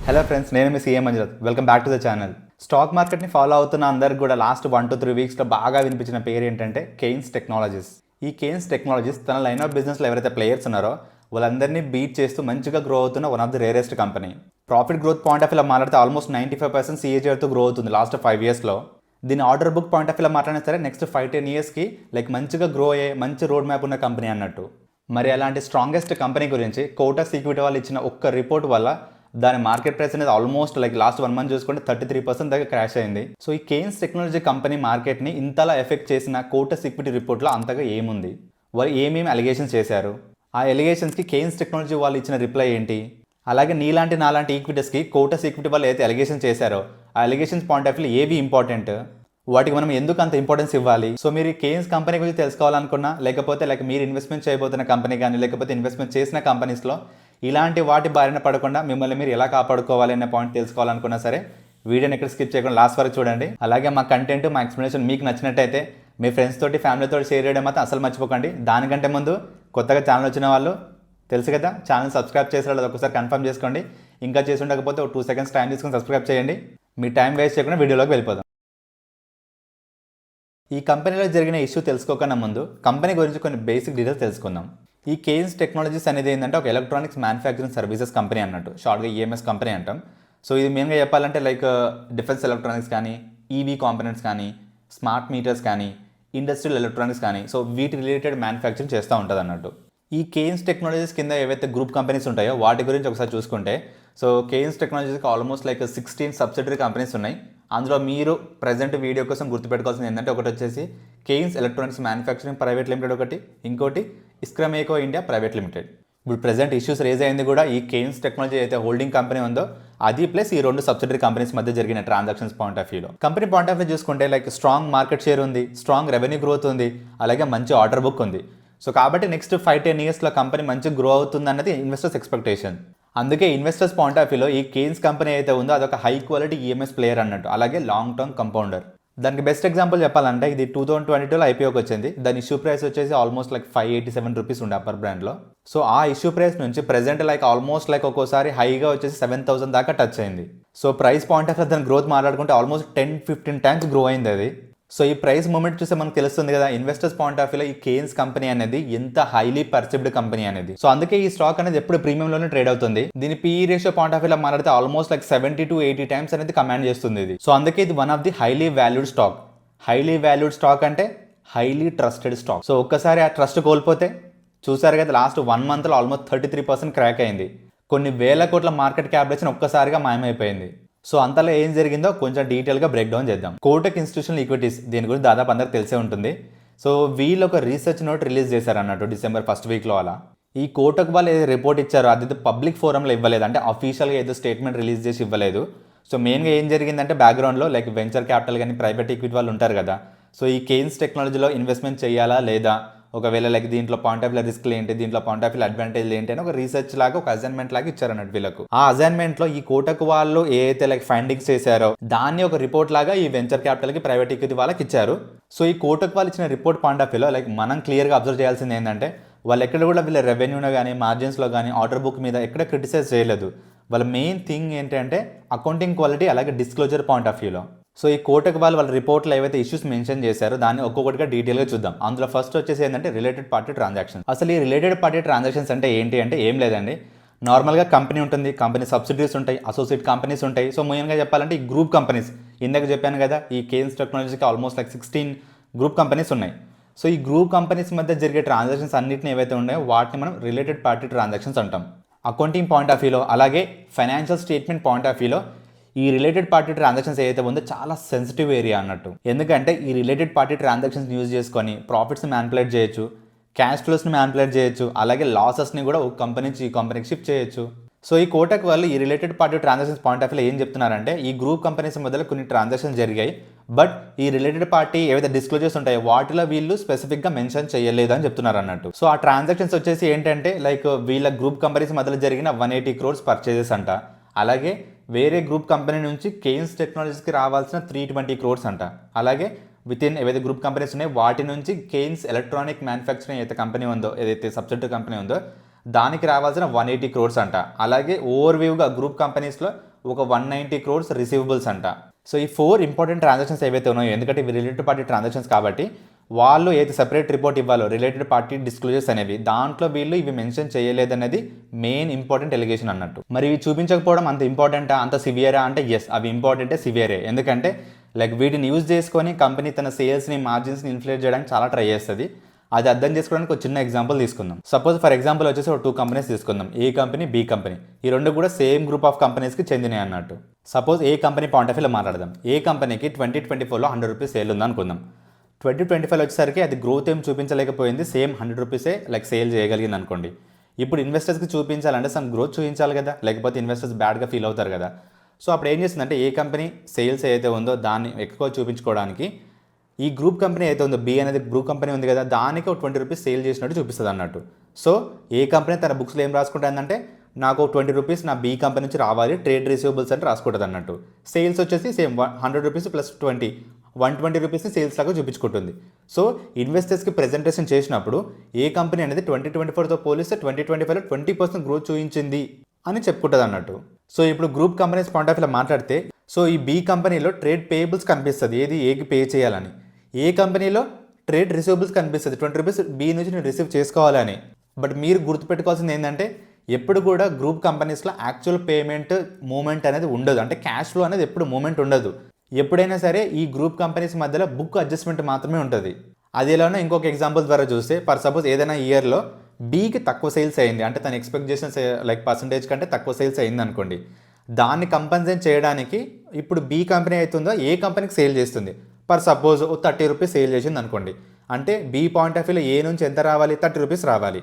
Hello friends, నేను మీ CM Manjunath. Welcome back to the channel. Stock మార్కెట్ని ఫాలో అవుతున్న అందరికి కూడా లాస్ట్ 1 to 3 వీక్స్లో బాగా వినిపించిన పేరు ఏంటంటే కేన్స్ టెక్నాలజీస్. ఈ కేన్స్ టెక్నాలజీస్ తన లైన్ ఆఫ్ బిజినెస్లో ఎవరైతే ప్లేయర్స్ ఉన్నారో వాళ్ళందరినీ బీట్ చేస్తూ మంచిగా గ్రో అవుతున్న one of the rarest company. Profit growth point of వ్యూలో మాట్లాడితే ఆల్మోస్ట్ 95% CAGRతో గ్రో అవుతుంది లాస్ట్ 5 yearsలో. దీని ఆర్డర్ బుక్ పాయింట్ ఆఫ్ వ్యూలో మాట్లాడినా సరే నెక్స్ట్ 5-10 yearsకి మంచిగా గ్రో అయ్యే మంచి రోడ్ మ్యాప్ ఉన్న కంపెనీ అన్నట్టు. మరి అలాంటి స్ట్రాంగెస్ట్ కంపెనీ గురించి కోటస్ ఈక్విటీ వాళ్ళు ఇచ్చిన ఒక్క రిపోర్ట్ వల్ల దాని మార్కెట్ ప్రైస్ అనేది ఆల్మోస్ట్ లాస్ట్ 1 month చూసుకుంటే 33% దాకా క్రాష్ అయింది. సో ఈ కేన్స్ టెక్నాలజీ కంపెనీ మార్కెట్ని ఇంతలా ఎఫెక్ట్ చేసిన కోటస్ ఈక్విటీ రిపోర్ట్లో అంతగా ఏముంది, వాళ్ళు ఏమేమి అలిగేషన్స్ చేశారు, ఆ ఎలిగేషన్స్కి కేన్స్ టెక్నాలజీ వాళ్ళు ఇచ్చిన రిప్లై ఏంటి, అలాగే నాలాంటి ఈక్విటీస్కి కోటస్ ఈక్విటీ వాళ్ళు అయితే అలిగేషన్ చేశారో ఆ అలిగేషన్స్ పాయింట్ ఆఫ్ వ్యూ ఏవి ఇంపార్టెంట్, వాటికి మనం ఎందుకు అంత ఇంపార్టెన్స్ ఇవ్వాలి. సో మీరు ఈ కేన్స్ కంపెనీ గురించి తెలుసుకోవాలనుకున్నా, లేకపోతే మీరు ఇన్వెస్ట్మెంట్ చేయబోతున్న కంపెనీ కానీ లేకపోతే ఇన్వెస్ట్మెంట్ చేసిన కంపెనీస్లో ఇలాంటి వాటి బారిన పడకుండా మిమ్మల్ని మీరు ఎలా కాపాడుకోవాలి అనే పాయింట్ తెలుసుకోవాలనుకున్నా సరే వీడియోని ఎక్కడ స్కిప్ చేయకుండా లాస్ట్ వరకు చూడండి. అలాగే మా కంటెంట్, మా ఎక్స్ప్లెనేషన్ మీకు నచ్చినట్టయితే మీ ఫ్రెండ్స్ తోటి, ఫ్యామిలీతో షేర్ చేయడం మాత్రం అసలు మర్చిపోకండి. దానికంటే ముందు కొత్తగా ఛానల్ వచ్చిన వాళ్ళు తెలుసు కదా, ఛానల్ సబ్స్క్రైబ్ చేసిన వాళ్ళు ఒకసారి కన్ఫర్మ్ చేసుకోండి. ఇంకా చేసి ఉండకపోతే 2 seconds టైం తీసుకొని సబ్స్క్రైబ్ చేయండి. మీ టైం వేస్ట్ చేయకుండా వీడియోలోకి వెళ్ళిపోదాం. ఈ కంపెనీలో జరిగిన ఇష్యూ తెలుసుకోకన్నా ముందు కంపెనీ గురించి కొన్ని బేసిక్ డీటెయిల్స్ తెలుసుకుందాం. ఈ కేన్స్ టెక్నాలజీస్ అనేది ఏంటంటే ఒక ఎలక్ట్రానిక్స్ మ్యానుఫ్యాక్చరింగ్ సర్వీసెస్ కంపెనీ అన్నట్టు, షార్ట్గా EMS కంపెనీ అంటాం. సో ఇది మెయిన్గా చెప్పాలంటే డిఫెన్స్ ఎలక్ట్రానిక్స్ కానీ, ఈవీ కాంపోనెంట్స్ కానీ, స్మార్ట్ మీటర్స్ కానీ, ఇండస్ట్రియల్ ఎలక్ట్రానిక్స్ కానీ, సో వీటి రిలేటెడ్ మ్యానుఫ్యాక్చరింగ్ చేస్తూ ఉంటుంది అన్నట్టు. ఈ కేన్స్ టెక్నాలజీస్ కింద ఏవైతే గ్రూప్ కంపెనీస్ ఉంటాయో వాటి గురించి ఒకసారి చూసుకుంటే, సో కేన్స్ టెక్నాలజీస్కి ఆల్మోస్ట్ 16 సబ్సిడరీ కంపెనీస్ ఉన్నాయి. అందులో మీరు ప్రజెంట్ వీడియో కోసం గుర్తుపెట్టుకోవాల్సింది ఏంటంటే, ఒకటి వచ్చేసి Kaynes electronics manufacturing private limited, ఒకటి ఇంకోటి ఇస్క్రమేకో ఇండియా ప్రైవేట్ లిమిటెడ్. ఇప్పుడు ప్రజెంట్ ఇష్యూస్ రేజ్ అయింది కూడా ఈ కేన్స్ టెక్నాలజీ అయితే హోల్డింగ్ కంపెనీ ఉందో అది ప్లస్ ఈ 2 సబ్సిడరీ కంపెనీస్ మధ్య జరిగిన ట్రాన్సాక్షన్స్ పాయింట్ ఆఫ్ వ్యూలో. కంపెనీ పాయింట్ ఆఫ్ వ్యూ చూసుకుంటే స్ట్రాంగ్ మార్కెట్ షేర్ ఉంది, స్ట్రాంగ్ రెవెన్యూ గ్రోత్ ఉంది, అలాగే మంచి ఆర్డర్ బుక్ ఉంది. సో కాబట్టి నెక్స్ట్ 5-10 yearsలో కంపెనీ మంచి గ్రో అవుతుంది అన్నది ఇన్వెస్టర్స్ ఎక్స్పెక్టేషన్. అందుకే ఇన్వెస్టర్స్ పాయింట్ ఆఫ్ వ్యూలో ఈ కేన్స్ కంపెనీ అయితే ఉందో అదొక హై క్వాలిటీ EMS ప్లేయర్ అన్నట్టు, అలాగే లాంగ్ టర్మ్ కంపౌండర్. దానికి బెస్ట్ ఎగ్జాంపుల్ చెప్పాలంటే ఇది 2022లో IPOకి వచ్చింది. దాని ఇష్యూ ప్రైస్ వచ్చేసి ఆల్మోస్ట్ 587 రూపీస్ ఉండే అప్పర్ బ్రాండ్లో. సో ఆ ఇష్యూ ప్రైస్ నుంచి ప్రెజెంట్ ఆల్మోస్ట్ ఒక్కోసారి హైగా వచ్చేసి 7,000 దాకా టచ్ అయింది. So price point of view దాని గ్రోత్ మాట్లాడుకుంటే ఆల్మోస్ట్ 10-15 times గ్రో అయింది అది. సో ఈ ప్రైస్ మూమెంట్ చూస్తే మనకు తెలుస్తుంది కదా ఇన్వెస్టర్స్ పాయింట్ ఆఫ్ వ్యూలో ఈ కేన్స్ కంపెనీ అనేది ఎంత హైలీ పర్సిబ్డ్ కంపెనీ అనేది. సో అందుకే ఈ స్టాక్ అనేది ఎప్పుడు ప్రీమియంలోనే ట్రేడ్ అవుతుంది. దీని PE రేషియో పాయింట్ ఆఫ్ వ్యూలో మాట్లాడితే ఆల్మోస్ట్ 70-80 times అనేది కమాండ్ చేస్తుంది ఇది. సో అందుకే ఇది one of the highly valued stock. Highly valued stock అంటే హైలీ ట్రస్టెడ్ స్టాక్. సో ఒక్కసారి ఆ ట్రస్ట్ కోల్పోతే చూసారు కదా లాస్ట్ 1 monthలో ఆల్మోస్ట్ 33% క్రాక్ అయింది. కొన్ని వేల కోట్ల మార్కెట్ క్యాపిటలైజేషన్ ఒక్కసారిగా మాయమైపోయింది. సో అంతలో ఏం జరిగిందో కొంచెం డీటెయిల్గా బ్రేక్ డౌన్ చేద్దాం. కోటక్ ఇన్స్టిట్యూషనల్ ఈక్విటీస్, దీని గురించి దాదాపు అందరికి తెలిసే ఉంటుంది. సో వీళ్ళు ఒక రీసెర్చ్ నోట్ రిలీజ్ చేశారు అన్నట్టు December 1st weekలో. అలా ఈ కోటక్ వాళ్ళు ఏదో రిపోర్ట్ ఇచ్చారో అది పబ్లిక్ ఫోరంలో ఇవ్వలేదు, అంటే అఫీషియల్గా ఏదో స్టేట్మెంట్ రిలీజ్ చేసి ఇవ్వలేదు. సో మెయిన్గా ఏం జరిగిందంటే బ్యాక్గ్రౌండ్లో వెంచర్ క్యాపిటల్ కానీ ప్రైవేట్ ఈక్విటీ వాళ్ళు ఉంటారు కదా, సో ఈ కేన్స్ టెక్నాలజీలో ఇన్వెస్ట్మెంట్ చేయాలా లేదా, ఒకవేళ దీంట్లో పాయింట్ ఆఫ్ వ్యూ రిస్క్లు ఏంటి, దీంట్లో పాయింట్ ఆఫ్ వ్యూ అడ్వాంటేజ్ ఏంటి అని ఒక రీసెర్చ్ లాగా ఒక అసైన్మెంట్ లాగా ఇచ్చారు అన్నట్టు వీళ్ళకు. ఆ అసైన్మెంట్లో ఈ కోటక్ వాళ్ళు ఏదైతే ఫైండింగ్స్ చేశారో దాన్ని ఒక రిపోర్ట్ లాగా ఈ వెంచర్ క్యాపిటల్కి ప్రైవేట్ ఈక్విటీ వాళ్ళకి ఇచ్చారు. సో ఈ కోటక్ వాళ్ళు ఇచ్చిన రిపోర్ట్ పాయింట్ ఆఫ్ వ్యూలో మనం క్లియర్గా అబ్జర్వ్ చేయాల్సింది ఏంటంటే, వాళ్ళు ఎక్కడ కూడా వీళ్ళ రెవెన్యూలో కానీ మార్జిన్స్లో కానీ ఆర్డర్ బుక్ మీద ఎక్కడ క్రిటిసైజ్ చేయలేదు. వాళ్ళ మెయిన్ థింగ్ ఏంటంటే అకౌంటింగ్ క్వాలిటీ, అలాగే డిస్క్లోజర్ పాయింట్ ఆఫ్ వ్యూలో. సో ఈ కోటక్ వాళ్ళ రిపోర్ట్లో ఏవైతే ఇష్యూస్ మెన్షన్ చేశారో దాన్ని ఒక్కొక్కటిగా డీటెయిల్గా చూద్దాం. అందులో ఫస్ట్ వచ్చేసి ఏంటంటే రిలేటెడ్ పార్టీ ట్రాన్సాక్షన్. అసలు ఈ రిలేటెడ్ పార్టీ ట్రాన్సాక్షన్స్ అంటే ఏంటి అంటే ఏం లేదండి, నార్మల్గా కంపెనీ ఉంటుంది, కంపెనీ సబ్సిడీస్ ఉంటాయి, అసోసియేట్ కంపెనీస్ ఉంటాయి. సో మెయిన్గా చెప్పాలంటే ఈ గ్రూప్ కంపెనీస్, ఇందాక చెప్పాను కదా ఈ కేన్స్ టెక్నాలజీకి ఆల్మోస్ట్ 16 గ్రూప్ కంపెనీస్ ఉన్నాయి. సో ఈ గ్రూప్ కంపెనీస్ మధ్య జరిగే ట్రాన్సాక్షన్స్ అన్నింటిని ఏవైతే ఉన్నాయో వాటిని మనం రిలేటెడ్ పార్టీ ట్రాన్సాక్షన్స్ అంటాం. అకౌంటింగ్ పాయింట్ ఆఫ్ వ్యూలో అలాగే ఫైనాన్షియల్ స్టేట్మెంట్ పాయింట్ ఆఫ్ వ్యూలో ఈ రిలేటెడ్ పార్టీ ట్రాన్సాక్షన్స్ ఏదైతే ఉందో చాలా సెన్సిటివ్ ఏరియా అన్నట్టు. ఎందుకంటే ఈ రిలేటెడ్ పార్టీ ట్రాన్సాక్షన్స్ యూజ్ చేసుకొని ప్రాఫిట్స్ని మ్యానిపులేట్ చేయొచ్చు, క్యాష్ ఫ్లోస్ని మ్యానిపులేట్ చేయొచ్చు, అలాగే లాసెస్ని కూడా ఒక కంపెనీ నుంచి ఈ కంపెనీకి షిఫ్ట్ చేయొచ్చు. సో ఈ కోటక్ వాళ్ళు ఈ related party transactions point of వ్యూలో ఏం చెప్తున్నారంటే, ఈ గ్రూప్ కంపెనీస్ మధ్యలో కొన్ని ట్రాన్సాక్షన్స్ జరిగాయి, బట్ ఈ రిలేటెడ్ పార్టీ ఏవైతే డిస్క్లోజర్స్ ఉంటాయో వాటిలో వీళ్ళు స్పెసిఫిక్గా మెన్షన్ చేయలేదు అని చెప్తున్నారు అన్నట్టు. సో ఆ ట్రాన్సాక్షన్స్ వచ్చేసి ఏంటంటే వీళ్ళ గ్రూప్ కంపెనీస్ మధ్యలో జరిగిన 180 crores పర్చేజెస్ అంట, అలాగే వేరే గ్రూప్ కంపెనీ నుంచి కేన్స్ టెక్నాలజీస్కి రావాల్సిన 320 crores అంట, అలాగే వితిన్ ఏవైతే గ్రూప్ కంపెనీస్ ఉన్నాయో వాటి నుంచి కేన్స్ ఎలక్ట్రానిక్ మ్యానుఫ్యాక్చరింగ్ అయితే కంపెనీ ఉందో, ఏదైతే సబ్సిడరీ కంపెనీ ఉందో దానికి రావాల్సిన 180 crores అంట. అలాగే ఓవర్వ్యూగా గ్రూప్ కంపెనీస్లో ఒక 190 crores రిసీవబుల్స్ అంట. సో ఈ 4 ఇంపార్టెంట్ ట్రాన్సాక్షన్స్ ఏవైతే ఉన్నాయో, ఎందుకంటే ఇవి రిలేటెడ్ పార్టీ ట్రాన్సాక్షన్స్ కాబట్టి వాళ్ళు ఏది సెపరేట్ రిపోర్ట్ ఇవ్వాలో రిలేటెడ్ పార్టీ డిస్క్లోజర్స్ అనేవి, దాంట్లో వీళ్ళు ఇవి మెన్షన్ చేయలేదనేది మెయిన్ ఇంపార్టెంట్ ఎలిగేషన్ అన్నట్టు. మరి ఇవి చూపించకపోవడం అంత ఇంపార్టెంటా, అంత సివియరా అంటే ఎస్, అవి ఇంపార్టెంటే, సివియరే. ఎందుకంటే లైక్ వీటిని యూజ్ చేసుకొని కంపెనీ తన సేల్స్ని మార్జిన్స్ని ఇన్ఫ్లేట్ చేయడానికి చాలా ట్రై చేస్తుంది. అది అర్థం చేసుకోవడానికి ఒక చిన్న ఎగ్జాంపుల్ తీసుకుందాం. సపోజ్ ఫర్ ఎగ్జాంపుల్ వచ్చేసి ఒక 2 కంపెనీస్ తీసుకుందాం, ఏ కంపెనీ, బి కంపెనీ. ఈ రెండు కూడా సేమ్ గ్రూప్ ఆఫ్ కంపెనీస్కి చెందినాయి అన్నట్టు. Suppose A company point of వ్యూలో మాట్లాడదాం. ఏ కంపెనీకి 2024లో 100 రూపీస్ సేల్ ఉంది అనుకుందాం. 2025 వచ్చేసరికి అది గ్రోత్ ఏం చూపించలేకపోయింది, సేమ్ 100 రూపీసే లైక్ సేల్ చేయగలిగింది అనుకోండి. ఇప్పుడు ఇన్వెస్టర్స్కి చూపించాలంటే సమ్ గ్రోత్ చూపించాలి కదా, లేకపోతే ఇన్వెస్టర్స్ బ్యాడ్గా ఫీల్ అవుతారు కదా. సో అప్పుడు ఏం చేస్తుందంటే ఏ కంపెనీ సేల్స్ ఏదైతే ఉందో దాన్ని ఎక్కువ చూపించుకోవడానికి ఈ గ్రూప్ కంపెనీ అయితే ఉందో, బి అనేది గ్రూప్ కంపెనీ ఉంది కదా, దానికి ఒక 20 రూపీస్ సేల్ చేసినట్టు చూపిస్తుంది అన్నట్టు. సో ఏ కంపెనీ తన బుక్స్లో ఏం రాసుకుంటుందంటే నాకు 20 రూపీస్ నా బి కంపెనీ నుంచి రావాలి, ట్రేడ్ రిసీవబుల్స్ అని రాసుకుంటుంది అన్నట్టు. సేల్స్ వచ్చేసి సేమ్ 100 రూపీస్ ప్లస్ 120 రూపీస్ని సేల్స్ లాగా చూపించుకుంటుంది. సో ఇన్వెస్టర్స్కి ప్రెజెంటేషన్ చేసినప్పుడు ఏ కంపెనీ అనేది 2024తో పోలిస్తే 2025లో 20% గ్రోత్ చూపించింది అని చెప్పుకుంటుంది అన్నట్టు. సో ఇప్పుడు గ్రూప్ కంపెనీస్ పాయింట్ ఆఫ్ వ్యూలో మాట్లాడితే, సో ఈ బి కంపెనీలో ట్రేడ్ పేయబుల్స్ కనిపిస్తుంది, ఏది ఏకి పే చేయాలని. ఏ కంపెనీలో ట్రేడ్ రిసీవబుల్స్ కనిపిస్తుంది, 20 రూపీస్ బి నుంచి నేను రిసీవ్ చేసుకోవాలని. బట్ మీరు గుర్తుపెట్టుకోవాల్సింది ఏంటంటే ఎప్పుడు కూడా గ్రూప్ కంపెనీస్లో యాక్చువల్ పేమెంట్ మూమెంట్ అనేది ఉండదు, అంటే క్యాష్ ఫ్లో అనేది ఎప్పుడు మూమెంట్ ఉండదు. ఎప్పుడైనా సరే ఈ గ్రూప్ కంపెనీస్ మధ్యలో బుక్ అడ్జస్ట్మెంట్ మాత్రమే ఉంటుంది. అది ఎలానో ఇంకొక ఎగ్జాంపుల్ ద్వారా చూస్తే, ఫర్ సపోజ్ ఏదైనా ఇయర్లో బీకి తక్కువ సేల్స్ అయింది, అంటే తన ఎక్స్పెక్ట్ చేసిన లైక్ పర్సంటేజ్ కంటే తక్కువ సేల్స్ అయింది అనుకోండి. దాన్ని కంపెన్సేట్ చేయడానికి ఇప్పుడు బి కంపెనీ అవుతుందో ఏ కంపెనీకి సేల్ చేస్తుంది. ఫర్ సపోజ్ 30 రూపీస్ సేల్ చేసింది అనుకోండి, అంటే బి పాయింట్ ఆఫ్ వ్యూలో ఏ నుంచి ఎంత రావాలి, 30 రూపీస్ రావాలి.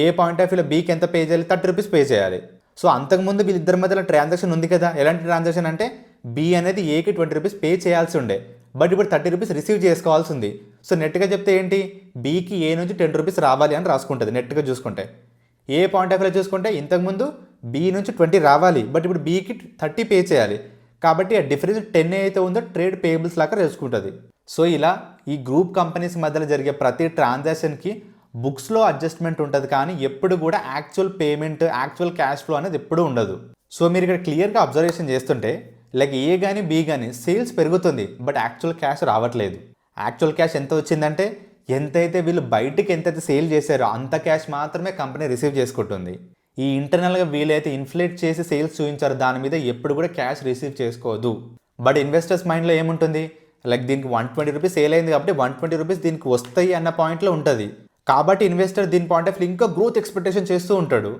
ఏ పాయింట్ ఆఫ్ వ్యూలో బీకి ఎంత పే చేయాలి, 30 రూపీస్ పే చేయాలి. సో అంతకుముందు వీళ్ళిద్దరి మధ్యలో ట్రాన్సాక్షన్ ఉంది కదా. ఎలాంటి ట్రాన్సాక్షన్ అంటే బి అనేది ఏకి 20 రూపీస్ పే చేయాల్సి ఉండే, బట్ ఇప్పుడు 30 రూపీస్ రిసీవ్ చేసుకోవాల్సి ఉంది. సో నెట్గా చెప్తే ఏంటి, బీకి ఏ నుంచి 10 రూపీస్ రావాలి అని రాసుకుంటుంది నెట్గా చూసుకుంటే. ఏ పాయింట్ ఆఫ్ వ్యూలో చూసుకుంటే ఇంతకుముందు బి నుంచి 20 రావాలి, బట్ ఇప్పుడు బీకి 30 పే చేయాలి. కాబట్టి ఆ డిఫరెన్స్ 10 అయితే ఉందో ట్రేడ్ పేయబుల్స్ లాగా తెలుసుకుంటుంది. సో ఇలా ఈ గ్రూప్ కంపెనీస్ మధ్యలో జరిగే ప్రతి ట్రాన్సాక్షన్కి బుక్స్లో అడ్జస్ట్మెంట్ ఉంటుంది, కానీ ఎప్పుడు కూడా actual payment, actual cash flow అనేది ఎప్పుడూ ఉండదు. సో మీరు ఇక్కడ క్లియర్గా అబ్జర్వేషన్ చేస్తుంటే లైక్ ఏ కానీ బి కానీ సేల్స్ పెరుగుతుంది, బట్ యాక్చువల్ క్యాష్ రావట్లేదు. యాక్చువల్ క్యాష్ ఎంత వచ్చిందంటే ఎంతైతే వీళ్ళు బయటికి ఎంతైతే సేల్ చేశారో అంత క్యాష్ మాత్రమే కంపెనీ రిసీవ్ చేసుకుంటుంది. ఈ ఇంటర్నల్గా వీలైతే ఇన్ఫ్లేట్ చేసి సేల్స్ చూపించారు, దాని మీద ఎప్పుడు కూడా క్యాష్ రిసీవ్ చేసుకోదు. బట్ ఇన్వెస్టర్స్ మైండ్లో ఏముంటుంది, లైక్ దీనికి 120 రూపీస్ సేల్ అయింది కాబట్టి 120 రూపీస్ దీనికి వస్తాయి అన్న పాయింట్లో ఉంటుంది. కాబట్టి ఇన్వెస్టర్ దీని పాయింట్ ఆఫ్ ఇంకా గ్రోత్ ఎక్స్పెక్టేషన్ చేస్తూ ఉంటాడు.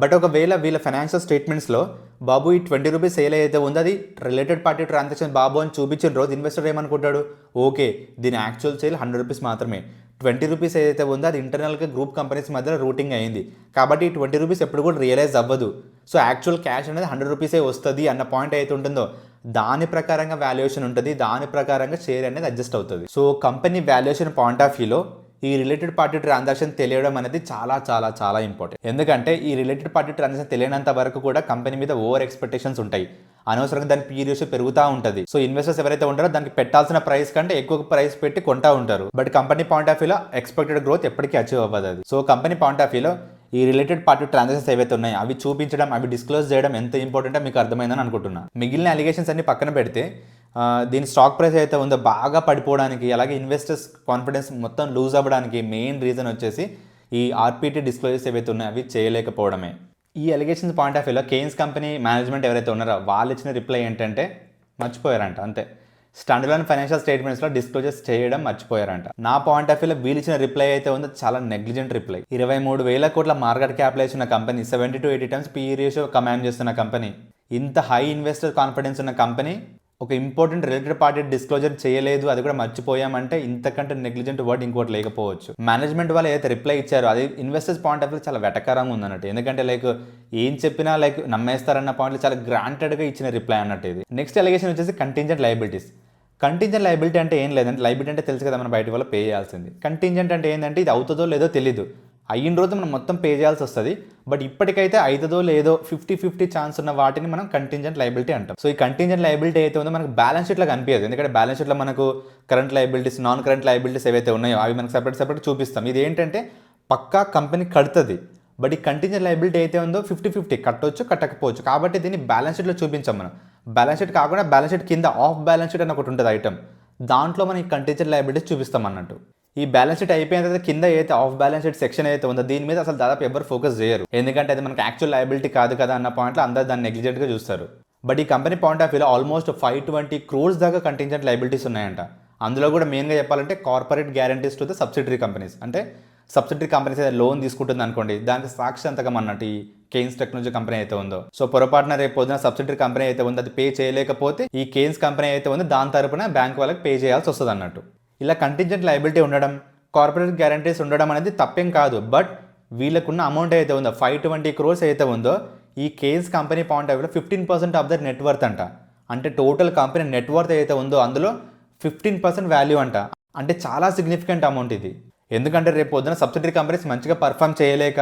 బట్ ఒకవేళ వీళ్ళ ఫైనాన్షియల్ స్టేట్మెంట్స్లో బాబు ఈ 20 రూపీస్ సేల్ అయితే ఉంది, అది రిలేటెడ్ పార్టీ ట్రాన్సాక్షన్ బాబు అని చూపించిన రోజు ఇన్వెస్టర్ ఏమనుకుంటాడు, ఓకే దీని యాక్చువల్ సేల్ 100 రూపీస్ మాత్రమే, 20 రూపీస్ ఏదైతే ఉందో అది ఇంటర్నల్గా గ్రూప్ కంపెనీస్ మధ్యలో రూటింగ్ అయింది, కాబట్టి ఈ 20 రూపీస్ ఎప్పుడు కూడా రియలైజ్ అవ్వదు. సో యాక్చువల్ క్యాష్ అనేది 100 రూపీసే వస్తుంది అన్న పాయింట్ అయితే ఉంటుందో దాని ప్రకారంగా వాల్యుయేషన్ ఉంటుంది, దాని ప్రకారంగా షేర్ అనేది అడ్జస్ట్ అవుతుంది. So company valuation point of వ్యూలో ఈ రిలేటెడ్ పార్టీ ట్రాన్సాక్షన్ తెలియడం అనేది చాలా చాలా చాలా ఇంపార్టెంట్. ఎందుకంటే ఈ రిలేటెడ్ పార్టీ ట్రాన్సాక్షన్ తెలియనంత వరకు కూడా కంపెనీ మీద ఓవర్ ఎక్స్పెక్టేషన్స్ ఉంటాయి, అనవసరంగా దాని పీ రేషియో పెరుగుతూ ఉంటుంది. సో ఇన్వెస్టర్స్ ఎవరైతే ఉంటారో దానికి పెట్టాల్సిన ప్రైస్ కంటే ఎక్కువ ప్రైస్ పెట్టి కొంటా ఉంటారు. బట్ కంపెనీ పాయింట్ ఆఫ్ వ్యూలో ఎక్స్పెక్టెడ్ గ్రోత్ ఎప్పటికీ అచీవ్ అవ్వదు అది. సో కంపెనీ పాయింట్ ఆఫ్ వ్యూలో ఈ రిలేటెడ్ పార్టీ ట్రాన్సాక్షన్స్ ఏవైతే ఉన్నాయో అవి చూపించడం, అవి డిస్క్లోజ్ చేయడం ఎంత ఇంపార్టెంటో మీకు అర్థమైందని అనుకుంటున్నా. మిగిలిన అలిగేషన్స్ అన్ని పక్కన పెడితే దీని స్టాక్ ప్రైస్ అయితే ఉందో బాగా పడిపోవడానికి, అలాగే ఇన్వెస్టర్స్ కాన్ఫిడెన్స్ మొత్తం లూజ్ అవ్వడానికి మెయిన్ రీజన్ వచ్చేసి ఈ ఆర్పీటీ డిస్క్లోజర్స్ ఏవైతే ఉన్నాయో అవి చేయలేకపోవడమే. ఈ అలిగేషన్స్ పాయింట్ ఆఫ్ వ్యూలో కేన్స్ కంపెనీ మేనేజ్మెంట్ ఎవరైతే ఉన్నారో వాళ్ళు ఇచ్చిన రిప్లై ఏంటంటే మర్చిపోయారంట, అంతే. స్టాండర్డ్ ఫైనాన్షియల్ స్టేట్మెంట్స్లో డిస్క్లోజర్స్ చేయడం మర్చిపోయారంట. నా పాయింట్ ఆఫ్ వ్యూలో వీళ్ళు ఇచ్చిన రిప్లై అయితే ఉందో చాలా నెగ్లిజెంట్ రిప్లై. 23,000 కోట్ల మార్కెట్ క్యాపిటలైజేషన్ ఉన్న company, 70 to 80 times P ratio command చేస్తున్న కంపెనీ, ఇంత హై ఇన్వెస్టర్ కాన్ఫిడెన్స్ ఉన్న కంపెనీ ఒక ఇంపార్టెంట్ రిలేటెడ్ పార్టీ డిస్క్లోజర్ చేయలేదు, అది కూడా మర్చిపోయామంటే ఇంతకంటే నెగ్లిజెంట్ వర్డ్ ఇంకోటి లేకపోవచ్చు. మేనేజ్మెంట్ వాళ్ళు ఏదైతే రిప్లై ఇచ్చారో అది ఇన్వెస్టర్స్ పాయింట్ ఆఫ్ వ్యూ చాలా వెటకారంగా ఉందన్నట్టు. ఎందుకంటే లైక్ ఏం చెప్పినా లైక్ నమ్మేస్తారన్న పాయింట్లు చాలా గ్రాంటెడ్గా ఇచ్చిన రిప్లై అన్నట్టు ఇది. నెక్స్ట్ అలిగేషన్ వచ్చేసి కంటింజెంట్ లయబిలిటీస్. కంటింజెంట్ లయబిలిటీ అంటే ఏం లేదంటే, లయబిలిటీ అంటే తెలుసు కదా మనం బయట వల్ల పే చేయాల్సింది. కంటింజెంట్ అంటే ఏంటంటే ఇది అవుతుందో లేదో తెలీదు, అయిన రోజు మనం మొత్తం పే చేయాల్సి వస్తుంది, బట్ ఇప్పటికైతే అవుతుందో లేదో 50-50 ఛాన్స్ ఉన్న వాటిని మనం కంటింజెంట్ లయబిలిటీ అంటాం. సో ఈ కంటింజెంట్ లయబిలిటీ అయితే ఉందో మనకు బ్యాలెన్స్ షీట్లో కనిపించదు, ఎందుకంటే బ్యాలెన్స్ షీట్లో మనకు current liabilities, non current liabilities ఏవైతే ఉన్నాయో అవి మనకు సెపరేట్ చూపిస్తాం. ఇది ఏంటంటే పక్కా కంపెనీ కడుతుంది, బట్ ఈ కంటింజెంట్ లయబిలిటీ అయితే ఉందో 50-50 కట్టొచ్చు కట్టకపోవచ్చు. కాబట్టి దీన్ని బ్యాలెన్స్ షీట్లో చూపించాం మనం. బ్యాలెన్స్ షీట్ కాకుండా బ్యాలెన్స్ షీట్ కింద ఆఫ్ బ్యాలెన్స్ షీట్ అని ఒకటి ఉంటుంది ఐటమ్, దాంట్లో మనం ఈ కంటింజెంట్ లయబిలిటీస్ చూపిస్తాం అన్నట్టు. ఈ బ్యాలెన్స్ షీట్ అయిపోయిన తర్వాత కింద అయితే ఆఫ్ బ్యాలెన్స్ షీట్ సెక్షన్ అయితే ఉందో దీని మీద అసలు దాదాపు ఎవరు ఫోకస్ చేయరు, ఎందుకంటే అది మనకి యాక్చువల్ లయబిలిటీ కాదు కదా అన్న పాయింట్లో అందరూ దాన్ని నెగ్లిజెంట్గా చూస్తారు. బట్ ఈ కంపెనీ పాయింట్ ఆఫ్ వ్యూలో ఆల్మోస్ట్ 520 crores దాకా కంటింజెంట్ లయబిలిటీస్ ఉన్నాయంట. అందులో కూడా మెయిన్గా చెప్పాలంటే corporate guarantees to the subsidiary companies, అంటే సబ్సిడరీ కంపెనీస్ ఏదైనా లోన్ తీసుకుంటుంది అనుకోండి, దానికి సాక్షి అంతకం అన్నట్టు ఈ కేన్స్ టెక్నాలజీ కంపెనీ అయితే ఉందో. సో పొరపాటున రేపు పొద్దున సబ్సిడరీ కంపెనీ అయితే ఉందో అది పే చేయలేకపోతే ఈ కేన్స్ కంపెనీ అయితే ఉందో దాని తరపున బ్యాంక్ వాళ్ళకి పే చేయాల్సి వస్తుంది అన్నట్టు. ఇలా కంటింజెంట్ లయబిలిటీ ఉండడం, కార్పొరేట్ గ్యారంటీస్ ఉండడం అనేది తప్పేం కాదు. బట్ వీళ్ళకున్న అమౌంట్ అయితే ఉందో 520 crores అయితే ఉందో ఈ కేన్స్ కంపెనీ పాయింట్ ఆఫ్ వ్యూలో 15% ఆఫ్ దర్ నెట్వర్త్ అంట. అంటే టోటల్ కంపెనీ నెట్వర్త్ అయితే ఉందో అందులో 15% వాల్యూ అంట. అంటే చాలా సిగ్నిఫికెంట్ అమౌంట్ ఇది. ఎందుకంటే రేపు పొద్దున సబ్సిడరీ కంపెనీస్ మంచిగా పర్ఫామ్ చేయలేక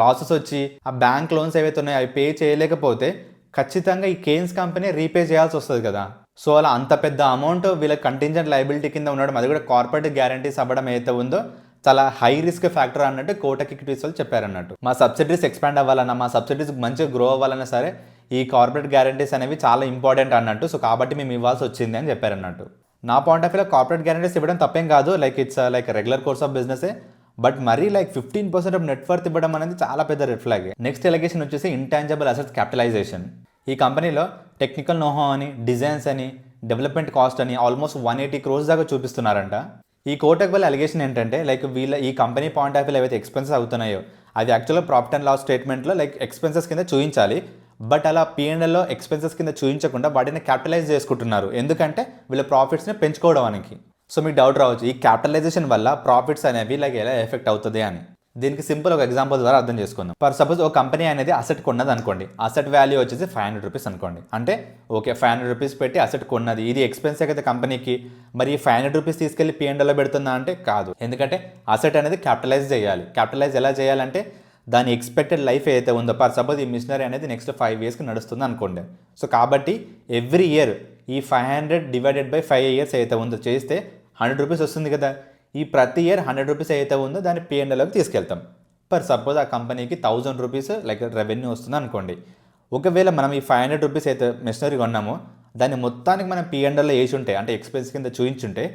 లాసెస్ వచ్చి ఆ బ్యాంక్ లోన్స్ ఏవైతే ఉన్నాయో అవి పే చేయలేకపోతే ఖచ్చితంగా ఈ కేన్స్ కంపెనీ రీపే చేయాల్సి వస్తుంది కదా. సో అలా అంత పెద్ద అమౌంట్ వీళ్ళ కంటింజెంట్ లయబిలిటీ కింద ఉండడం, అది కూడా కార్పొరేట్ గ్యారంటీస్ అవ్వడం అయితే ఉందో చాలా హై రిస్క్ ఫ్యాక్టర్ అన్నట్టు కోటక్ ఈక్విటీస్ వాళ్ళు చెప్పారన్నట్టు. మా సబ్సిడరీస్ ఎక్స్పాండ్ అవ్వాలన్నా, మా సబ్సిడరీస్ మంచిగా గ్రో అవ్వాలన్నా సరే ఈ కార్పొరేట్ గ్యారంటీస్ అనేవి చాలా ఇంపార్టెంట్ అన్నట్టు. సో కాబట్టి మేము ఇవ్వాల్సి వచ్చింది అని చెప్పారన్నట్టు. నా పాయింట్ ఆఫ్ వ్యూలో కార్పొరేట్ గ్యారంటీస్ ఇవ్వడం తప్పేం కాదు, like it's like regular course of బిజినెసే. బట్ మరీ లైక్ 15% ఆఫ్ నెట్వర్త్ ఇవ్వడం అనేది చాలా పెద్ద రెడ్ ఫ్లాగ్. నెక్స్ట్ ఎలిగేషన్ వచ్చేసి ఇంటాంజిబుల్ అసెట్స్ క్యాపిటలైజేషన్. ఈ కంపెనీలో టెక్నికల్ నోహో అని, డిజైన్స్ అని, డెవలప్మెంట్ కాస్ట్ అని ఆల్మోస్ట్ 180 crores దాకా చూపిస్తున్నారంట. ఈ కోటక్ వల్ల అలిగేషన్ ఏంటంటే లైక్ వీళ్ళ ఈ కంపెనీ పాయింట్ ఆఫ్ వ్యూలో ఏవైతే ఎక్స్పెన్సెస్ అవుతున్నాయో అది యాక్చువల్గా ప్రాఫిట్ అండ్ లాస్ స్టేట్మెంట్లో లైక్ ఎక్స్పెన్సెస్ కింద చూపించాలి. బట్ అలా P&Lలో ఎక్స్పెన్సెస్ కింద చూపించకుండా వాటిని క్యాపిటలైజ్ చేసుకుంటున్నారు, ఎందుకంటే వీళ్ళ ప్రాఫిట్స్ని పెంచుకోవడానికి. సో మీకు డౌట్ రావచ్చు ఈ క్యాపిటలైజేషన్ వల్ల ప్రాఫిట్స్ అనేవి లైక్ ఎలా ఎఫెక్ట్ అవుతుంది అని. దీనికి సింపుల్ ఒక ఎగ్జాంపుల్ ద్వారా అర్థం చేసుకుందాం. ఫర్ సపోజ్ ఒక కంపెనీ అనేది అసెట్ కొన్నది అనుకోండి, అసెట్ వాల్యూ వచ్చేసి 500 rupees అనుకోండి. అంటే ఓకే 500 rupees పెట్టి అసెట్ కొన్నది, ఇది ఎక్స్పెన్సే కదా కంపెనీకి. మరి 500 rupees తీసుకెళ్లి P&Lలో పెడుతుందా అంటే కాదు, ఎందుకంటే అసెట్ అనేది క్యాపిటలైజ్ చేయాలి. క్యాపిటలైజ్ ఎలా చేయాలంటే దాని ఎక్స్పెక్టెడ్ లైఫ్ ఏదైతే ఉందో, ఫర్ సపోజ్ ఈ మిషనరీ అనేది నెక్స్ట్ 5 yearsకి నడుస్తుంది అనుకోండి. సో కాబట్టి ఎవ్రీ ఇయర్ ఈ 500 divided by 5 years అయితే ఉందో చేస్తే 100 rupees వస్తుంది కదా. ఈ ప్రతి ఇయర్ 100 rupees అయితే ఉందో దాన్ని P&Lలోకి తీసుకెళ్తాం. ఫర్ సపోజ్ ఆ కంపెనీకి 1000 rupees లైక్ రెవెన్యూ వస్తుంది అనుకోండి. ఒకవేళ మనం ఈ 500 rupees అయితే మెషినరీ కొన్నామో దాన్ని మొత్తానికి మనం P&Lలో వేసి ఉంటే, అంటే ఎక్స్పెన్స్ కింద చూయించుంటే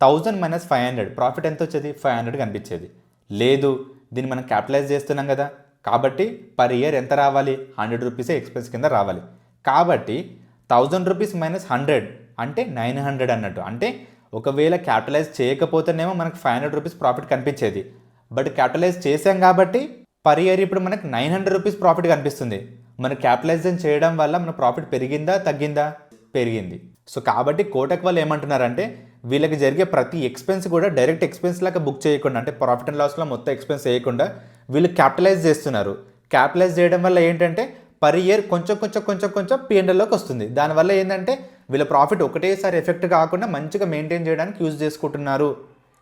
1000 - 500 ప్రాఫిట్ ఎంత వచ్చేది? 500 కనిపించేది. లేదు దీన్ని మనం క్యాపిటలైజ్ చేస్తున్నాం కదా, కాబట్టి పర్ ఇయర్ ఎంత రావాలి? 100 rupees ఎక్స్పెన్స్ కింద రావాలి. కాబట్టి 1000 rupees - 100 అంటే 900 అన్నట్టు. అంటే ఒకవేళ క్యాపిటలైజ్ చేయకపోతేనేమో మనకు 500 rupees ప్రాఫిట్ కనిపించేది. బట్ క్యాపిటలైజ్ చేసాం కాబట్టి పర్ ఇయర్ ఇప్పుడు మనకు 900 rupees ప్రాఫిట్ కనిపిస్తుంది. మన క్యాపిటలైజేషన్ చేయడం వల్ల మన ప్రాఫిట్ పెరిగిందా తగ్గిందా? పెరిగింది. సో కాబట్టి కోటక్ వాళ్ళు ఏమంటున్నారంటే వీళ్ళకి జరిగే ప్రతి ఎక్స్పెన్స్ కూడా డైరెక్ట్ ఎక్స్పెన్స్ లాగా బుక్ చేయకుండా, అంటే ప్రాఫిట్ అండ్ లాస్లో మొత్తం ఎక్స్పెన్స్ చేయకుండా వీళ్ళు క్యాపిటలైజ్ చేస్తున్నారు. క్యాపిటలైజ్ చేయడం వల్ల ఏంటంటే పర్ ఇయర్ కొంచెం కొంచెం కొంచెం కొంచెం P&Lలోకి వస్తుంది. దానివల్ల ఏంటంటే వీళ్ళ ప్రాఫిట్ ఒకటేసారి ఎఫెక్ట్ కాకుండా మంచిగా మెయింటైన్ చేయడానికి యూజ్ చేసుకుంటున్నారు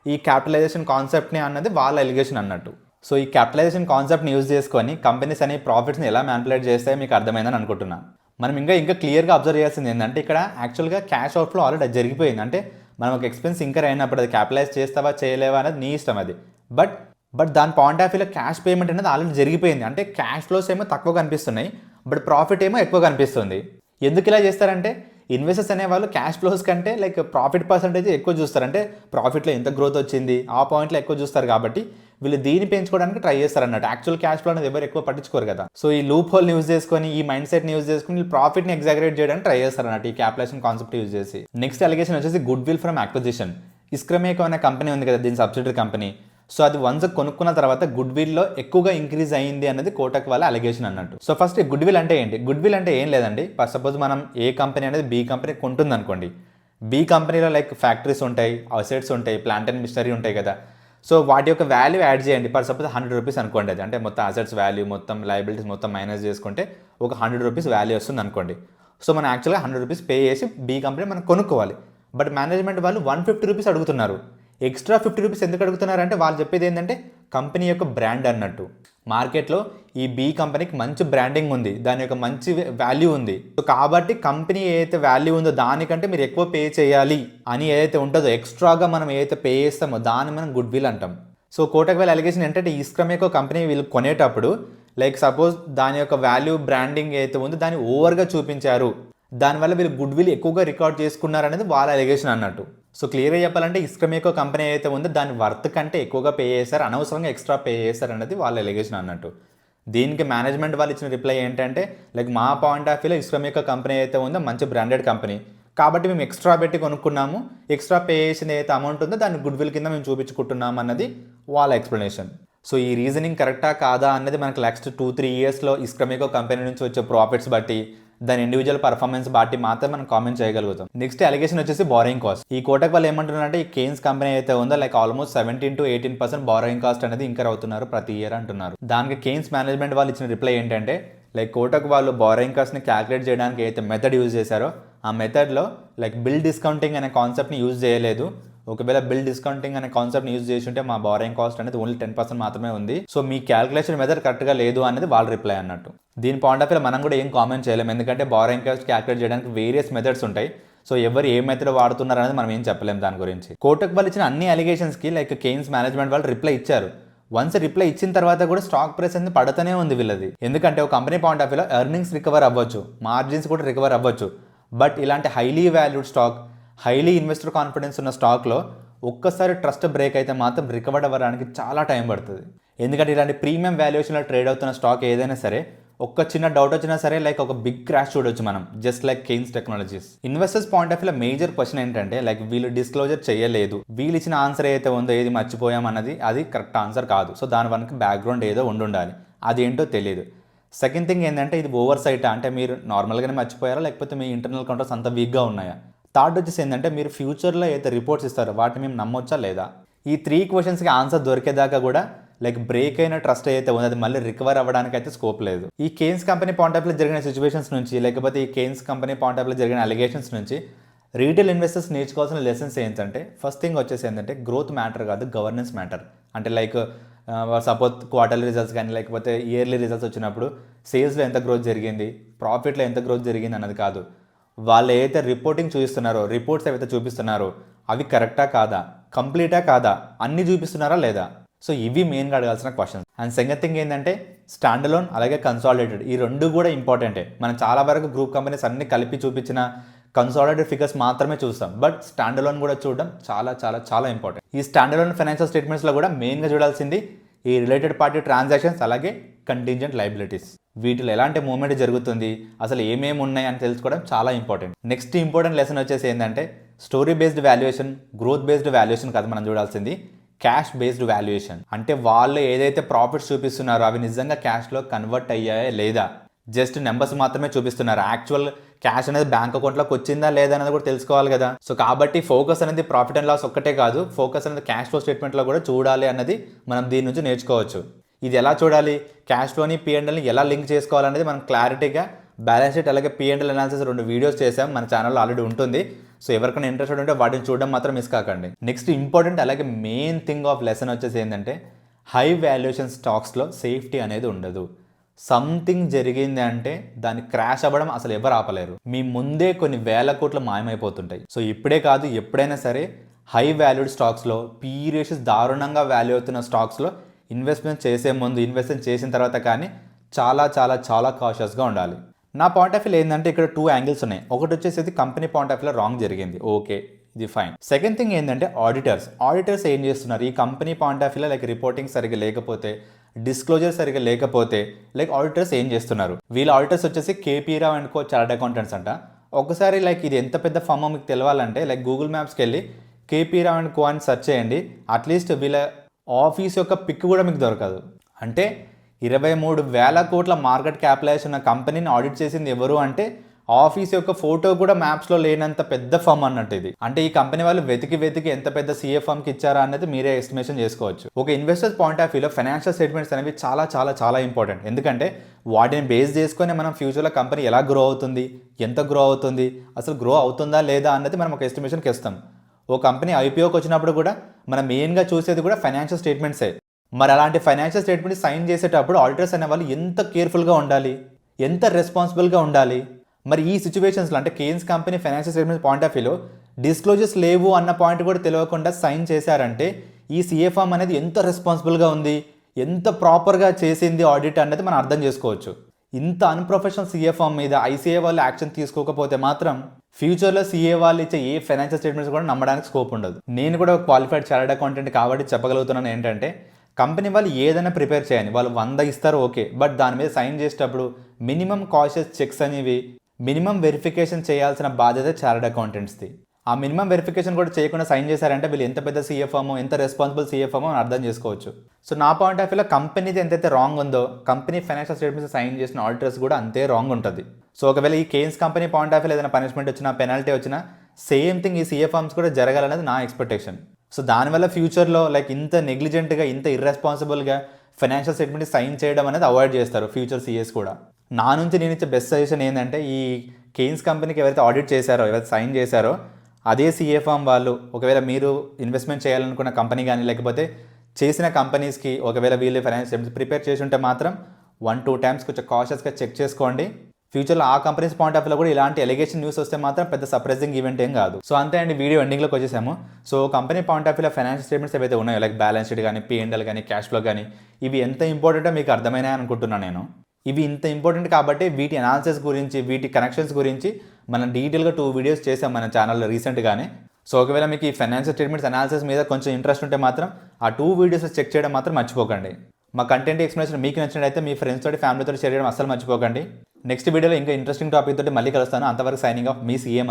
ఈ క్యాపిటలైజేషన్ కాన్సెప్ట్ని అన్నది వాళ్ళ ఎలిగేషన్ అన్నట్టు. సో ఈ క్యాపిటలైజేషన్ కాన్సెప్ట్ని యూజ్ చేసుకొని కంపెనీస్ అనే ప్రాఫిట్స్ని ఎలా మ్యానిపులేట్ చేస్తాయో మీకు అర్థమైందని అనుకుంటున్నాను. మనం ఇంకా క్లియర్గా అబ్జర్వ్ చేయాల్సింది ఏంటంటే ఇక్కడ యాక్చువల్గా క్యాష్ అవుట్ఫ్లో ఆల్రెడీ జరిగిపోయింది. అంటే మనం ఒక ఎక్స్పెన్స్ ఇంకర్ అయినప్పుడు అది క్యాపిటలైజ్ చేస్తావా చేయలేవా అనేది నీ ఇష్టం అది. బట్ దాని పాయింట్ ఆఫ్ వ్యూలో క్యాష్ పేమెంట్ అనేది ఆల్రెడీ జరిగిపోయింది. అంటే క్యాష్ ఫ్లోస్ ఏమో తక్కువ కనిపిస్తున్నాయి, బట్ ప్రాఫిట్ ఏమో ఎక్కువ కనిపిస్తుంది. ఎందుకు ఇలా చేస్తారంటే ఇన్వెస్టర్స్ అనేవాళ్ళు క్యాష్ ఫ్లోస్ కంటే లైక్ ప్రాఫిట్ పర్సంటేజ్ ఎక్కువ చూస్తారు. అంటే ప్రాఫిట్లో ఎంత గ్రోత్ వచ్చింది ఆ పాయింట్లో ఎక్కువ చూస్తారు. కాబట్టి వీళ్ళు దీన్ని పెంచుకోవడానికి ట్రై చేస్తారు అన్నట్టు. యాక్చువల్ క్యాష్ ఫ్లో అనేది ఎవరు ఎక్కువ పట్టించుకోరు కదా. సో ఈ లూప్ హోల్ని యూజ్ చేసుకొని, ఈ మైండ్ సెట్ని యూజ్ చేసుకుని వీళ్ళు ప్రాఫిట్ని ఎగ్జాగరేట్ చేయడానికి ట్రై చేస్తారు అన్నట్టు ఈ క్యాపిటలైజేషన్ కాన్సెప్ట్ యూజ్ చేసి. నెక్స్ట్ అలిగేషన్ వచ్చేసి గుడ్ విల్ ఫ్రమ్ అక్విజిషన్. ఇస్క్రమేకో అనే కంపెనీ ఉంది కదా, దీని సబ్సిడరీ కంపెనీ. సో అది వన్స్ కొనుక్కున్న తర్వాత గుడ్ విల్లో ఎక్కువగా ఇంక్రీజ్ అయ్యింది అనేది కోటక్ వాళ్ళ అలిగేషన్ అన్నట్టు. సో ఫస్ట్ గుడ్ విల్ అంటే ఏంటి? గుడ్ విల్ అంటే ఏం లేదండి. ఫస్ట్ సపోజ్ మనం ఏ కంపెనీ అనేది బి కంపెనీ కొంటుంది అనుకోండి. బి కంపెనీలో లైక్ ఫ్యాక్టరీస్ ఉంటాయి, అసెట్స్ ఉంటాయి, ప్లాంట్ అండ్ మిషనరీ ఉంటాయి కదా. సో వాటి యొక్క వాల్యూ యాడ్ చేయండి. ఫర్ సపోజ్ 100 rupees అనుకోండి. అది అంటే మొత్తం అసెట్స్ వాల్యూ మొత్తం లయబిలిటీస్ మొత్తం మైనస్ చేసుకుంటే ఒక 100 rupees వాల్యూ వస్తుంది అనుకోండి. సో మనం యాక్చువల్గా 100 rupees పే చేసి బి కంపెనీ మనం కొనుక్కోవాలి. బట్ మేనేజ్మెంట్ వాళ్ళు 150 rupees అడుగుతున్నారు. ఎక్స్ట్రా 50 rupees ఎందుకు అడుగుతున్నారంటే వాళ్ళు చెప్పేది ఏంటంటే కంపెనీ యొక్క బ్రాండ్ అన్నట్టు. మార్కెట్లో ఈ బి కంపెనీకి మంచి బ్రాండింగ్ ఉంది, దాని యొక్క మంచి వాల్యూ ఉంది. సో కాబట్టి కంపెనీ ఏదైతే వాల్యూ ఉందో దానికంటే మీరు ఎక్కువ పే చేయాలి అని ఏదైతే ఉంటుందో, ఎక్స్ట్రాగా మనం ఏదైతే పే చేస్తామో దాన్ని మనం గుడ్ విల్ అంటాం. సో కోటక్ వాళ్ళ అలిగేషన్ ఏంటంటే ఇస్క్రమేకో కంపెనీ వీళ్ళు కొనేటప్పుడు లైక్ సపోజ్ దాని యొక్క వాల్యూ బ్రాండింగ్ అయితే ఉందో దాన్ని ఓవర్గా చూపించారు, దానివల్ల వీళ్ళు గుడ్ విల్ ఎక్కువగా రికార్డ్ చేసుకున్నారు అనేది వాళ్ళ అలిగేషన్ అన్నట్టు. సో క్లియర్గా చెప్పాలంటే ఇస్క్రమేకో కంపెనీ అయితే ఉందో దాని వర్త్ కంటే ఎక్కువగా పే చేశారు, అనవసరంగా ఎక్స్ట్రా పే చేశారు అనేది వాళ్ళ అలిగేషన్ అన్నట్టు. దీనికి మేనేజ్మెంట్ వాళ్ళు ఇచ్చిన రిప్లై ఏంటంటే లైక్ మా పాయింట్ ఆఫ్ వ్యూలో ఇస్క్రమేకో కంపెనీ అయితే ఉందో మంచి బ్రాండెడ్ కంపెనీ కాబట్టి మేము ఎక్స్ట్రా పెట్టి కొనుక్కున్నాము, ఎక్స్ట్రా పే చేసిన ఏదైతే అమౌంట్ ఉందో దాన్ని గుడ్ విల్ కింద మేము చూపించుకుంటున్నాం అన్నది వాళ్ళ ఎక్స్ప్లెనేషన్. సో ఈ రీజనింగ్ కరెక్టా కాదా అన్నది మనకు నెక్స్ట్ 2-3 ఇయర్స్లో ఇస్క్రమేకో కంపెనీ నుంచి వచ్చే ప్రాఫిట్స్ బట్టి దాని ఇండివిజువల్ పర్ఫార్మెన్స్ బట్టి మాత్రం మనం కామెంట్ చేయగలుగుతాం. నెక్స్ట్ అలిగేషన్ వచ్చేసి బారోయింగ్ కాస్ట్. ఈ కోటక్ వాళ్ళు ఏమంటున్నారంటే ఈ కేన్స్ కంపెనీ అయితే ఉందో లైక్ ఆల్మోస్ట్ 17-18% బారోయింగ్ కాస్ట్ అనేది ఇంకర్ అవుతున్నారు ప్రతి ఇయర్ అంటున్నారు. దానికి కేన్స్ మేనేజ్మెంట్ వాళ్ళు ఇచ్చిన రిప్లై ఏంటంటే లైక్ కోటక్ వాళ్ళు బారోయింగ్ కాస్ట్ని క్యాలిక్యులేట్ చేయడానికి అయితే మెథడ్ యూజ్ చేశారో ఆ మెథడ్లో లైక్ బిల్ డిస్కౌంటింగ్ అనే కాన్సెప్ట్ని యూజ్ చేయలేదు. ఒకవేళ బిల్ డిస్కౌంటింగ్ అనే కాన్సెప్ట్ని యూజ్ చేసి ఉంటే మా బారోయింగ్ కాస్ట్ అనేది ఓన్లీ 10% మాత్రమే ఉంది, సో మీ క్యాలిక్యులేషన్ మెథడ్ కరెక్ట్గా లేదు అనేది వాళ్ళ రిప్లై అన్నట్టు. దీని పాయింట్ ఆఫ్ వ్యూ మనం కూడా ఏం కామెంట్ చేయలేము, ఎందుకంటే బారోయింగ్ కాస్ట్ క్యాలిక్యులేట్ చేయడానికి వేరియస్ మెథడ్స్ ఉంటాయి. సో ఎవరు ఏ మెథడ్ వాడుతున్నారు అనేది మనం ఏం చెప్పలేము దాని గురించి. కోటక్ వాళ్ళు ఇచ్చిన అన్ని అలిగేషన్స్కి లైక్ కేన్స్ మేనేజ్మెంట్ వాళ్ళు రిప్లై ఇచ్చారు. వన్స్ రిప్లై ఇచ్చిన తర్వాత కూడా స్టాక్ ప్రైస్ అనేది పడుతూనే ఉంది వీళ్ళది. ఎందుకంటే ఒక కంపెనీ పాయింట్ ఆఫ్ వ్యూలో ఎర్నింగ్స్ రికవర్ అవ్వచ్చు, మార్జిన్స్ కూడా రికవర్ అవ్వచ్చు, బట్ ఇలాంటి highly valued stock, highly investor confidence ఉన్న స్టాక్లో ఒక్కసారి ట్రస్ట్ బ్రేక్ అయితే మాత్రం రికవర్ అవ్వడానికి చాలా టైం పడుతుంది. ఎందుకంటే ఇలాంటి ప్రీమియం వాల్యుయేషన్లో ట్రేడ్ అవుతున్న స్టాక్ ఏదైనా సరే ఒక్క చిన్న డౌట్ వచ్చినా సరే లైక్ ఒక బిగ్ క్రాష్ చూడొచ్చు మనం, just like Kaynes technologies. Investors point of వ్యూలో మేజర్ క్వశ్చన్ ఏంటంటే లైక్ వీళ్ళు డిస్క్లోజర్ చేయలేదు, వీళ్ళు ఇచ్చిన ఆన్సర్ ఏదైతే ఉందో ఏది మర్చిపోయాం అన్నది అది కరెక్ట్ ఆన్సర్ కాదు. సో దాని వరకు బ్యాక్గ్రౌండ్ ఏదో ఉండాలి, అది ఏంటో తెలియదు. సెకండ్ థింగ్ ఏంటంటే ఇది ఓవర్ సైట్, అంటే మీరు నార్మల్గానే మర్చిపోయారా లేకపోతే మీ ఇంటర్నల్ కంట్రోల్స్ అంత వీక్గా ఉన్నాయా. థర్డ్ వచ్చేసి ఏంటంటే మీరు ఫ్యూచర్లో అయితే రిపోర్ట్స్ ఇస్తారో వాటిని మేము నమ్మొచ్చా లేదా. ఈ 3 క్వశ్చన్స్కి ఆన్సర్ దొరికేదాకా కూడా లైక్ బ్రేక్ అయిన ట్రస్ట్ అయితే ఉంది అది మళ్ళీ రికవర్ అవ్వడానికి అయితే స్కోప్ లేదు. ఈ కేన్స్ కంపెనీ పాయింట్ ఆఫ్ వ్యూలో జరిగిన సిచ్యువేషన్స్ నుంచి లేకపోతే ఈ కేన్స్ కంపెనీ పాయింట్ ఆఫ్ వ్యూలో జరిగిన అలిగేషన్స్ నుంచి రీటైల్ ఇన్వెస్టర్స్ నేర్చుకోవాల్సిన లెసన్స్ ఏంటంటే ఫస్ట్ థింగ్ వచ్చేసి ఏంటంటే గ్రోత్ మ్యాటర్ కాదు, గవర్నెన్స్ మ్యాటర్. అంటే లైక్ సపోజ్ క్వార్టర్లీ రిజల్ట్స్ కానీ లేకపోతే ఇయర్లీ రిజల్ట్స్ వచ్చినప్పుడు సేల్స్లో ఎంత గ్రోత్ జరిగింది, ప్రాఫిట్లో ఎంత గ్రోత్ జరిగింది అన్నది కాదు, వాళ్ళు ఏదైతే రిపోర్టింగ్ చూపిస్తున్నారో, రిపోర్ట్స్ ఏవైతే చూపిస్తున్నారో అవి కరెక్టా కాదా, కంప్లీటా కాదా, అన్ని చూపిస్తున్నారా లేదా. సో ఇవి మెయిన్గా అడగాల్సిన క్వశ్చన్స్. అండ్ సెకండ్ థింగ్ ఏంటంటే స్టాండ్ అలోన్ అలాగే కన్సాలిడేటెడ్, ఈ రెండు కూడా ఇంపార్టెంటే. మనం చాలా వరకు గ్రూప్ కంపెనీస్ అన్ని కలిపి చూపించిన కన్సాలిడేటెడ్ ఫిగర్స్ మాత్రమే చూస్తాం, బట్ స్టాండ్ అలోన్ కూడా చూడడం చాలా చాలా చాలా ఇంపార్టెంట్. ఈ స్టాండ్ అలోన్ ఫైనాన్షియల్ స్టేట్మెంట్స్లో కూడా మెయిన్గా చూడాల్సింది ఈ రిలేటెడ్ పార్టీ ట్రాన్సాక్షన్స్ అలాగే కంటింజెంట్ లయబిలిటీస్, వీటిలో ఎలాంటి మూవ్మెంట్ జరుగుతుంది, అసలు ఏమేమి ఉన్నాయి అని తెలుసుకోవడం చాలా ఇంపార్టెంట్. నెక్స్ట్ ఇంపార్టెంట్ లెసన్ వచ్చేసి ఏంటంటే story based valuation, growth based valuation కాదు మనం చూడాల్సింది, క్యాష్ బేస్డ్ వాల్యుయేషన్. అంటే వాళ్ళు ఏదైతే ప్రాఫిట్స్ చూపిస్తున్నారో అవి నిజంగా క్యాష్లో కన్వర్ట్ అయ్యాయా లేదా, జస్ట్ నెంబర్స్ మాత్రమే చూపిస్తున్నారు, యాక్చువల్ క్యాష్ అనేది బ్యాంక్ అకౌంట్లోకి వచ్చిందా లేదా అనేది కూడా తెలుసుకోవాలి కదా. సో కాబట్టి ఫోకస్ అనేది ప్రాఫిట్ అండ్ లాస్ ఒక్కటే కాదు, ఫోకస్ అనేది క్యాష్ ఫ్లో స్టేట్మెంట్లో కూడా చూడాలి అన్నది మనం దీని నుంచి నేర్చుకోవచ్చు. ఇది ఎలా చూడాలి, క్యాష్ ఫ్లోని P&Lని ఎలా లింక్ చేసుకోవాలనేది మనం క్లారిటీగా బ్యాలెన్స్ షీట్ అలాగే P&L అనాలిసిస్ 2 వీడియోస్ చేసాం, మన ఛానల్లో ఆల్రెడీ ఉంటుంది. సో ఎవరికైనా ఇంట్రెస్టెడ్ ఉంటే వాటిని చూడడం మాత్రం మిస్ కాకండి. నెక్స్ట్ ఇంపార్టెంట్ అలాగే మెయిన్ థింగ్ ఆఫ్ లెసన్ వచ్చేసి ఏంటంటే హై వాల్యుయేషన్ స్టాక్స్లో సేఫ్టీ అనేది ఉండదు. సంథింగ్ జరిగింది అంటే దాన్ని క్రాష్ అవ్వడం అసలు ఎవరు ఆపలేరు, మీ ముందే కొన్ని వేల కోట్లు మాయమైపోతుంటాయి. సో ఇప్పుడే కాదు ఎప్పుడైనా సరే హై వాల్యూడ్ స్టాక్స్లో PE రేషియోస్ దారుణంగా వాల్యూ అవుతున్న స్టాక్స్లో ఇన్వెస్ట్మెంట్ చేసే ముందు, ఇన్వెస్ట్మెంట్ చేసిన తర్వాత కానీ చాలా చాలా చాలా కాషియస్గా ఉండాలి. నా పాయింట్ ఆఫ్ వ్యూ ఏంటంటే ఇక్కడ 2 యాంగిల్స్ ఉన్నాయి. ఒకటి వచ్చేసి కంపెనీ పాయింట్ ఆఫ్ వ్యూలో రాంగ్ జరిగింది, ఓకే ఇది ఫైన్. సెకండ్ థింగ్ ఏంటంటే ఆడిటర్స్ ఏం చేస్తున్నారు, ఈ కంపెనీ పాయింట్ ఆఫ్ వ్యూలో లైక్ రిపోర్టింగ్ సరిగ్గా లేకపోతే, డిస్క్లోజర్ సరిగ్గా లేకపోతే లైక్ ఆడిటర్స్ ఏం చేస్తున్నారు. వీళ్ళ ఆడిటర్స్ వచ్చేసి KP Rao & Co chartered accountants అంట. ఒకసారి లైక్ ఇది ఎంత పెద్ద ఫర్మ్ మీకు తెలవాలంటే లైక్ గూగుల్ మ్యాప్స్కి వెళ్ళి KP Rao & Co అని సెర్చ్ చేయండి, అట్లీస్ట్ వీళ్ళ ఆఫీస్ యొక్క పిక్ కూడా మీకు దొరకదు. అంటే 23,000 కోట్ల మార్కెట్ క్యాపిటలైజేషన్ ఉన్న కంపెనీని ఆడిట్ చేసింది ఎవరు అంటే ఆఫీస్ యొక్క ఫోటో కూడా మ్యాప్స్లో లేనంత పెద్ద ఫర్మ్ అన్నట్టు ఇది. అంటే ఈ కంపెనీ వాళ్ళు వెతికి ఎంత పెద్ద CA ఫర్మ్కి ఇచ్చారా అనేది మీరే ఎస్టిమేషన్ చేసుకోవచ్చు. ఒక ఇన్వెస్టర్స్ పాయింట్ ఆఫ్ వ్యూలో ఫైనాన్షియల్ స్టేట్మెంట్స్ అనేవి చాలా చాలా చాలా ఇంపార్టెంట్. ఎందుకంటే వాటిని బేస్ చేసుకొని మనం ఫ్యూచర్లో కంపెనీ ఎలా గ్రో అవుతుంది, ఎంత గ్రో అవుతుంది, అసలు గ్రో అవుతుందా లేదా అన్నది మనం ఒక ఎస్టిమేషన్కి ఇస్తాం. ఓ కంపెనీ IPOకి వచ్చినప్పుడు కూడా మనం మెయిన్గా చూసేది కూడా ఫైనాన్షియల్ స్టేట్మెంట్సే. మరి అలాంటి ఫైనాన్షియల్ స్టేట్మెంట్ సైన్ చేసేటప్పుడు ఆడిటర్స్ అనే వాళ్ళు ఎంత కేర్ఫుల్గా ఉండాలి, ఎంత రెస్పాన్సిబుల్గా ఉండాలి. మరి ఈ సిచ్యువేషన్స్లో అంటే Kaynes company financial statement point of వ్యూలో డిస్క్లోజర్స్ లేవు అన్న పాయింట్ కూడా తెలియకుండా సైన్ చేశారంటే ఈ సీఏ ఫామ్ అనేది ఎంత రెస్పాన్సిబుల్గా ఉంది, ఎంత ప్రాపర్గా చేసింది ఆడిట్ అనేది మనం అర్థం చేసుకోవచ్చు. ఇంత అన్ప్రొఫెషనల్ సీఏ ఫామ్ మీద ఐసీఏ వాళ్ళు యాక్షన్ తీసుకోకపోతే మాత్రం ఫ్యూచర్లో సీఏ వాళ్ళు ఇచ్చే ఏ ఫైనాన్షియల్ స్టేట్మెంట్స్ కూడా నమ్మడానికి స్కోప్ ఉండదు. నేను కూడా ఒక క్వాలిఫైడ్ చార్టర్డ్ అకౌంటెంట్ కాబట్టి చెప్పగలుగుతున్నాను ఏంటంటే, కంపెనీ వాళ్ళు ఏదైనా ప్రిపేర్ చేయండి, వాళ్ళు 100 ఇస్తారు ఓకే, బట్ దాని మీద సైన్ చేసేటప్పుడు మినిమం కాషియస్ చెక్స్ అనేవి, మినిమం వెరిఫికేషన్ చేయాల్సిన బాధ్యత చార్టర్డ్ అకౌంటెంట్స్ది. ఆ మినిమం వెరిఫికేషన్ కూడా చేయకుండా సైన్ చేశారంటే వీళ్ళు ఎంత పెద్ద సీఎఫ్ఎమో, ఎంత రెస్పాన్సిబుల్ సీఎఫ్ఎమో అని అర్థం చేసుకోవచ్చు. సో నా పాయింట్ ఆఫ్ వ్యూలో కంపెనీది ఎంతైతే రాంగ్ ఉందో, కంపెనీ ఫైనాన్షియల్ స్టేట్మెంట్స్ సైన్ చేసిన ఆడిటర్స్ కూడా అంతే రాంగ్ ఉంటుంది. సో ఒకవేళ ఈ కేన్స్ కంపెనీ పాయింట్ ఆఫ్ వ్యూలో ఏదైనా పనిష్మెంట్ వచ్చినా, పెనాల్టీ వచ్చినా, సేమ్ థింగ్ ఈ సీఏ ఫార్మ్స్ కూడా జరగాలనేది నా ఎక్స్పెక్టేషన్. సో దానివల్ల ఫ్యూచర్లో లైక్ ఇంత నెగ్లిజెంట్గా, ఇంత ఇర్రెస్పాన్సిబుల్గా ఫైనాన్షియల్ స్టేట్మెంట్ సైన్ చేయడం అనేది అవాయిడ్ చేస్తారు ఫ్యూచర్ సీఏస్ కూడా. నా నుంచి నేను ఇచ్చే బెస్ట్ సజెషన్ ఏంటంటే, ఈ కేన్స్ కంపెనీకి ఎవరైతే ఆడిట్ చేశారో, ఎవరైతే సైన్ చేశారో అదే సీఏ ఫామ్ వాళ్ళు ఒకవేళ మీరు ఇన్వెస్ట్మెంట్ చేయాలనుకున్న కంపెనీ కానీ, లేకపోతే చేసిన కంపెనీస్కి ఒకవేళ వీళ్ళు ఫైనాన్షియల్ స్టేట్మెంట్స్ ప్రిపేర్ చేసి ఉంటే మాత్రం 1-2 టైమ్స్ కొంచెం కాషియస్గా చెక్ చేసుకోండి. ఫ్యూచర్లో ఆ కంపెనీస్ పాయింట్ ఆఫ్ వ్యూలో కూడా ఇలాంటి ఎలిగేషన్ న్యూస్ వస్తే మాత్రం పెద్ద సర్ప్రైజింగ్ ఈవెంట్ ఏం కాదు. సో అంతే అండి, వీడియో ఎండింగ్లోకి వచ్చేసాము. సో కంపెనీ పాయింట్ ఆఫ్ వ్యూలో ఫైనాన్షియల్ స్టేట్మెంట్స్ ఏవైతే ఉన్నాయో, లైక్ బ్యాలెన్స్ షీట్ కానీ, P&L కానీ, క్యాష్ ఫ్లో కానీ, ఇవి ఎంత ఇంపార్టెంటో మీకు అర్థమైనా అనుకుంటున్నాను నేను. ఇవి ఇంత ఇంపార్టెంట్ కాబట్టి వీటి అనాలిసిస్ గురించి, వీటి కనెక్షన్స్ గురించి మనం డీటెయిల్గా 2 వీడియోస్ చేసాం మన ఛానల్లో రీసెంట్గానే. సో ఒకవేళ మీకు ఈ ఫైనాన్షియల్ స్టేట్మెంట్స్ అనాలిసిస్ మీద కొంచెం ఇంట్రెస్ట్ ఉంటే మాత్రం ఆ 2 వీడియోస్ చెక్ చేయడం మాత్రం మర్చిపోకండి. మా కంటెంట్ ఎక్స్ప్లెనేషన్ మీకు నచ్చినట్లయితే మీ ఫ్రెండ్స్ తోటి, ఫ్యామిలీతో షేర్ చేయడం అస్సలు మర్చిపోకండి. నెక్స్ట్ వీడియోలో ఇంకా ఇంట్రెస్టింగ్ టాపిక్ తోటి మళ్ళీ కలుస్తాను. అంతవరకు సైనింగ్ ఆఫ్, మీ సీఎం.